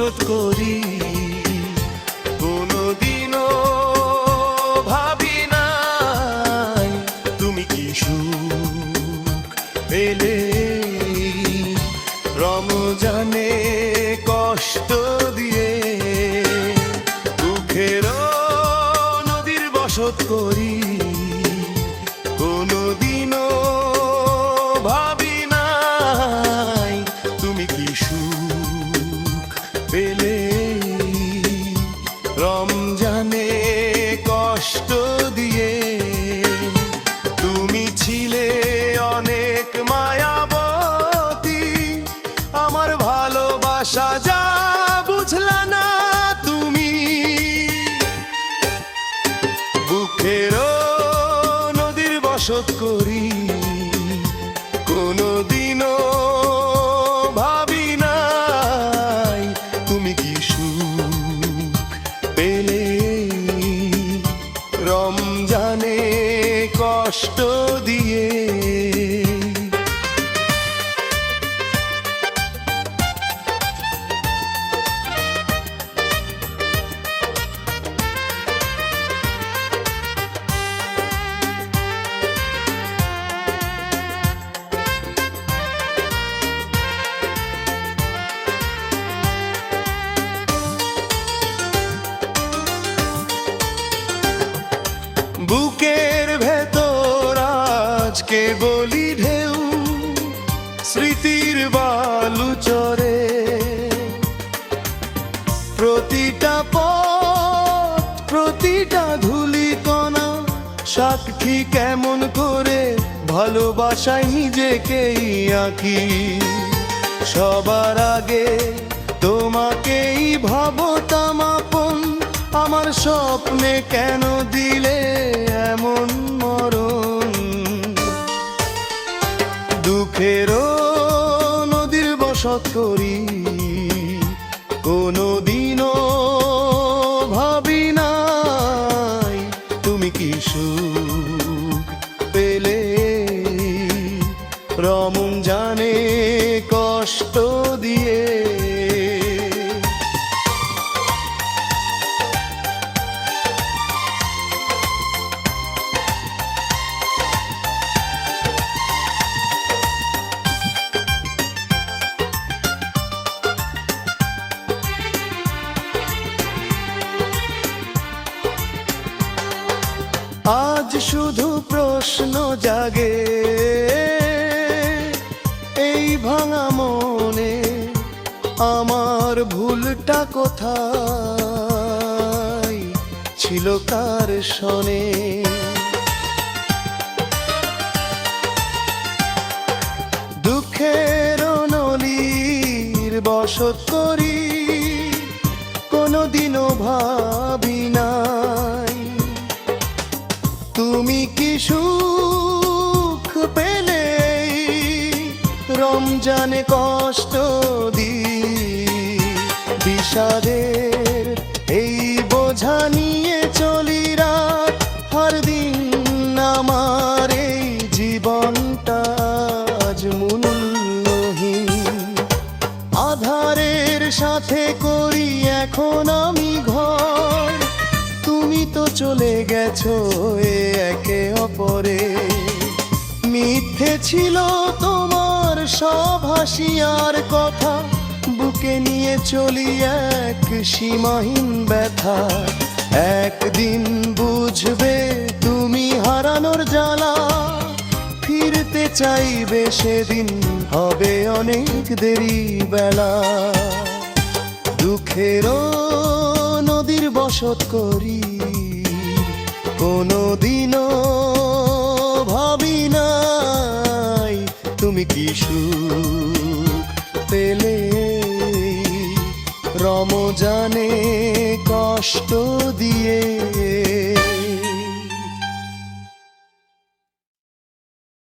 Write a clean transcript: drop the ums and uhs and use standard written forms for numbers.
বসত করি। কোনোদিনও ভাবি নাই তুমি কি সুখ পেলে রমজানে কষ্ট দিয়ে। দুঃখের নদীর বসত করি, কোনোদিনও ভাবি নাই তুমি কি সুখ পেলে রমজানে কষ্ট দিয়ে। তুমি ছিলে অনেক মায়াবতী, আমার ভালোবাসা যা বুঝলা না তুমি। বুকের নদীর বসত করি, কোনোদিনও ভাবি নাই তুমি কি সুখ পেলে রমজানে কষ্ট দিয়ে। বুকের ভেতর আজকে বলি ঢেউ, স্মৃতির বালু চরে। প্রতিটা পথ প্রতিটা ধূলিকণা সাক্ষী কেমন করে ভালোবাসায় নিজেকেই আঁকি। সবার আগে তোমাকেই ভাবতাম আপন, আমার স্বপ্নে কেন দিলে এমন মরণ। দুঃখের নদীর বসত করি, কোনোদিনও ভাবি নাই তুমি কি সুখ পেলে রমজানে কষ্ট দিয়ে। আজ শুধু প্রশ্ন জাগে এই ভাঙা মনে, আমার ভুলটা কোথায় ছিল কার শনে। দুঃখের নদীর বসত করি, কোনোদিনও ভাবি নাই তুমি কি সুখ পেলে রমজানে কষ্ট দি। বিষাদের এই বোঝা নিয়ে চলি রাত, হর দিন আমার এই জীবনটা আজ মূল্যহীন। আধারের সাথে করি এখন আমি ঘর, তুমি তো চলে গেছো একে অপরে। মিথ্যে ছিল তোমার সব হাসি আর কথা, বুকে নিয়ে চলি এক সীমাহীন ব্যথা। একদিন বুঝবে তুমি হারানোর জ্বালা, ফিরতে চাইবে সেদিন হবে অনেক দেরি বেলা। দুঃখের নদীর বসত করি, কোনোদিনও ভাবি নাই তুমি কি সুখ পেলে রমজানে কষ্ট দিয়ে।